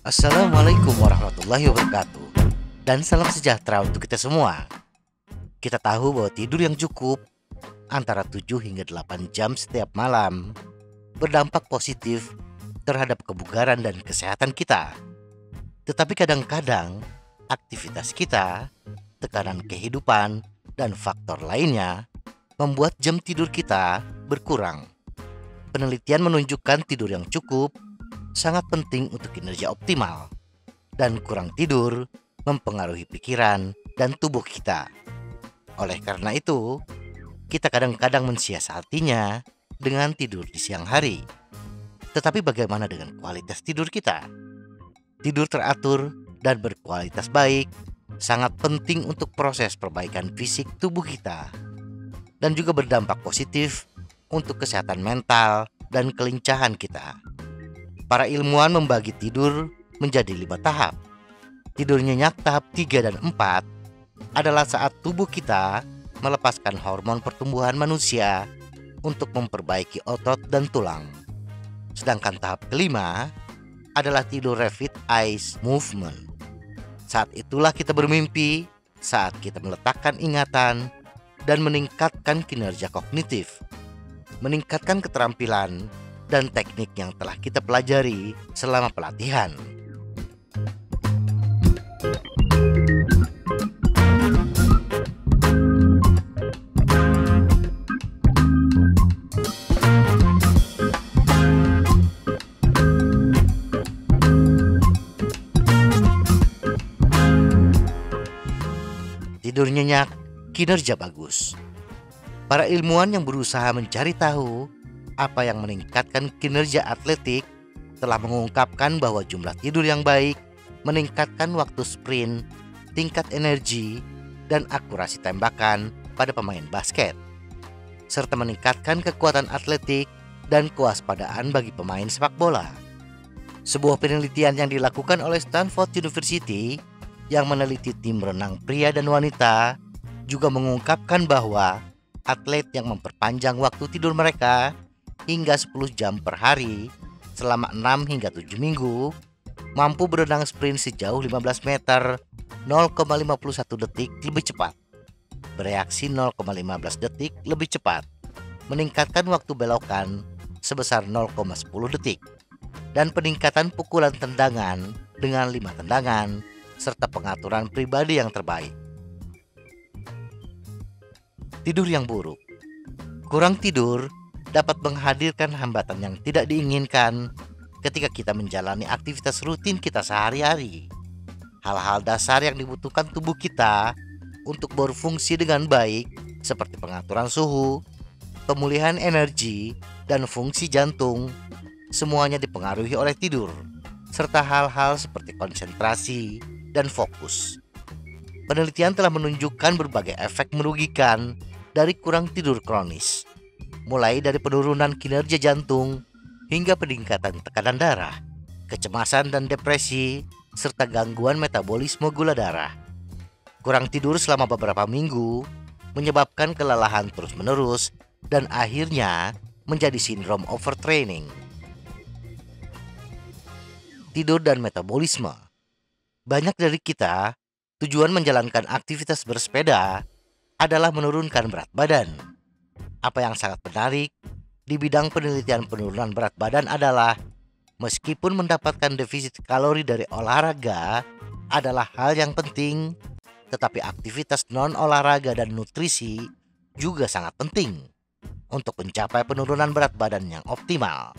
Assalamualaikum warahmatullahi wabarakatuh. Dan salam sejahtera untuk kita semua. Kita tahu bahwa tidur yang cukup antara 7 hingga 8 jam setiap malam berdampak positif terhadap kebugaran dan kesehatan kita. Tetapi kadang-kadang aktivitas kita, tekanan kehidupan, dan faktor lainnya membuat jam tidur kita berkurang. Penelitian menunjukkan tidur yang cukup sangat penting untuk kinerja optimal, dan kurang tidur mempengaruhi pikiran dan tubuh kita. Oleh karena itu, kita kadang-kadang mensiasatinya dengan tidur di siang hari. Tetapi bagaimana dengan kualitas tidur kita? Tidur teratur dan berkualitas baik sangat penting untuk proses perbaikan fisik tubuh kita, dan juga berdampak positif untuk kesehatan mental dan kelincahan kita. Para ilmuwan membagi tidur menjadi 5 tahap. Tidur nyenyak tahap 3 dan 4 adalah saat tubuh kita melepaskan hormon pertumbuhan manusia untuk memperbaiki otot dan tulang. Sedangkan tahap kelima adalah tidur rapid eye movement. Saat itulah kita bermimpi, saat kita meletakkan ingatan dan meningkatkan kinerja kognitif, meningkatkan keterampilan dan teknik yang telah kita pelajari selama pelatihan. Tidur nyenyak, kinerja bagus. Para ilmuwan yang berusaha mencari tahu apa yang meningkatkan kinerja atletik telah mengungkapkan bahwa jumlah tidur yang baik meningkatkan waktu sprint, tingkat energi, dan akurasi tembakan pada pemain basket, serta meningkatkan kekuatan atletik dan kewaspadaan bagi pemain sepak bola. Sebuah penelitian yang dilakukan oleh Stanford University yang meneliti tim renang pria dan wanita juga mengungkapkan bahwa atlet yang memperpanjang waktu tidur mereka hingga 10 jam per hari selama 6 hingga 7 minggu mampu berenang sprint sejauh 15 meter 0,51 detik lebih cepat, bereaksi 0,15 detik lebih cepat, meningkatkan waktu belokan sebesar 0,10 detik, dan peningkatan pukulan tendangan dengan 5 tendangan serta pengaturan pribadi yang terbaik. Tidur yang buruk. Kurang tidur dapat menghadirkan hambatan yang tidak diinginkan ketika kita menjalani aktivitas rutin kita sehari-hari. Hal-hal dasar yang dibutuhkan tubuh kita untuk berfungsi dengan baik seperti pengaturan suhu, pemulihan energi, dan fungsi jantung semuanya dipengaruhi oleh tidur, serta hal-hal seperti konsentrasi dan fokus. Penelitian telah menunjukkan berbagai efek merugikan dari kurang tidur kronis, mulai dari penurunan kinerja jantung hingga peningkatan tekanan darah, kecemasan dan depresi, serta gangguan metabolisme gula darah. Kurang tidur selama beberapa minggu menyebabkan kelelahan terus-menerus dan akhirnya menjadi sindrom overtraining. Tidur dan metabolisme. Banyak dari kita, tujuan menjalankan aktivitas bersepeda adalah menurunkan berat badan. Apa yang sangat menarik di bidang penelitian penurunan berat badan adalah meskipun mendapatkan defisit kalori dari olahraga adalah hal yang penting, tetapi aktivitas non-olahraga dan nutrisi juga sangat penting untuk mencapai penurunan berat badan yang optimal.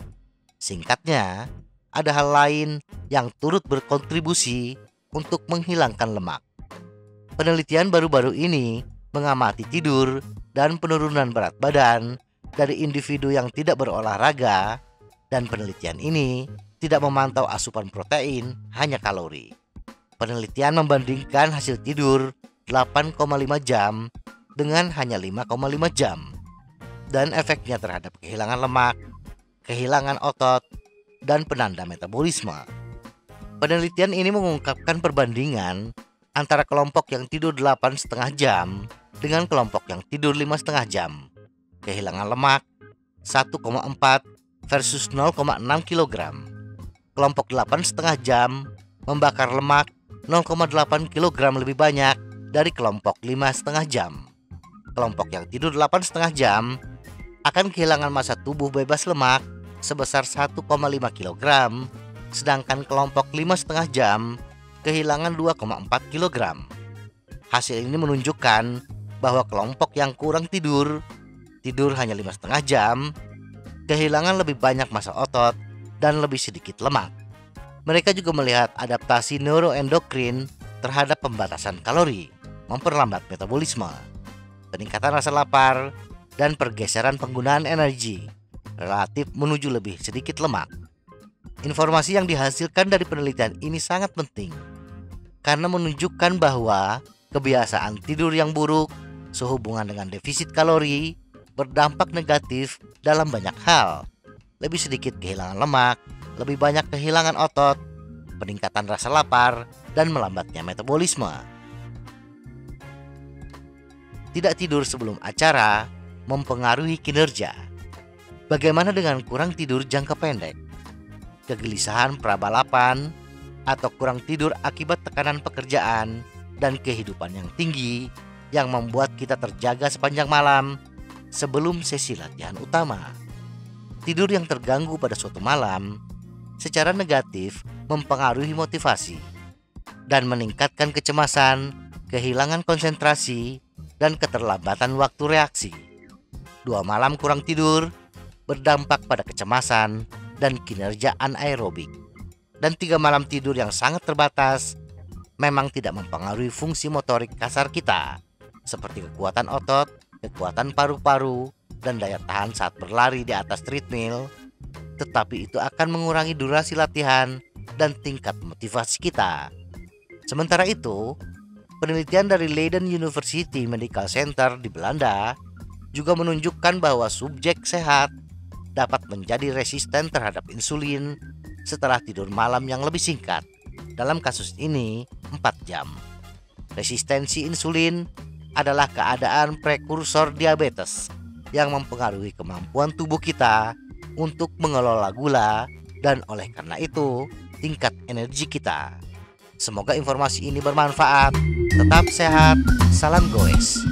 Singkatnya, ada hal lain yang turut berkontribusi untuk menghilangkan lemak. Penelitian baru-baru ini mengamati tidur dan penurunan berat badan dari individu yang tidak berolahraga, dan penelitian ini tidak memantau asupan protein, hanya kalori. Penelitian membandingkan hasil tidur 8,5 jam dengan hanya 5,5 jam dan efeknya terhadap kehilangan lemak, kehilangan otot, dan penanda metabolisme. Penelitian ini mengungkapkan perbandingan antara kelompok yang tidur 8,5 jam dengan kelompok yang tidur 5,5 jam. Kehilangan lemak, 1,4 versus 0,6 kg. Kelompok 8,5 jam membakar lemak 0,8 kg lebih banyak dari kelompok 5,5 jam. Kelompok yang tidur 8,5 jam akan kehilangan massa tubuh bebas lemak sebesar 1,5 kg, sedangkan kelompok 5,5 jam kehilangan 2,4 kg. Hasil ini menunjukkan bahwa kelompok yang kurang tidur hanya 5,5 jam, kehilangan lebih banyak massa otot dan lebih sedikit lemak. Mereka juga melihat adaptasi neuroendokrin terhadap pembatasan kalori, memperlambat metabolisme, peningkatan rasa lapar, dan pergeseran penggunaan energi relatif menuju lebih sedikit lemak. Informasi yang dihasilkan dari penelitian ini sangat penting karena menunjukkan bahwa kebiasaan tidur yang buruk sehubungan dengan defisit kalori berdampak negatif dalam banyak hal. Lebih sedikit kehilangan lemak, lebih banyak kehilangan otot, peningkatan rasa lapar, dan melambatnya metabolisme. Tidak tidur sebelum acara mempengaruhi kinerja. Bagaimana dengan kurang tidur jangka pendek? Kegelisahan prabalapan atau kurang tidur akibat tekanan pekerjaan dan kehidupan yang tinggi yang membuat kita terjaga sepanjang malam sebelum sesi latihan utama. Tidur yang terganggu pada suatu malam secara negatif mempengaruhi motivasi dan meningkatkan kecemasan, kehilangan konsentrasi, dan keterlambatan waktu reaksi. 2 malam kurang tidur berdampak pada kecemasan dan kinerja anaerobik. Dan 3 malam tidur yang sangat terbatas memang tidak mempengaruhi fungsi motorik kasar kita, seperti kekuatan otot, kekuatan paru-paru, dan daya tahan saat berlari di atas treadmill. Tetapi itu akan mengurangi durasi latihan dan tingkat motivasi kita. Sementara itu, penelitian dari Leiden University Medical Center di Belanda juga menunjukkan bahwa subjek sehat dapat menjadi resisten terhadap insulin setelah tidur malam yang lebih singkat. Dalam kasus ini 4 jam. Resistensi insulin adalah keadaan prekursor diabetes yang mempengaruhi kemampuan tubuh kita untuk mengelola gula dan oleh karena itu tingkat energi kita. Semoga informasi ini bermanfaat. Tetap sehat, salam goes.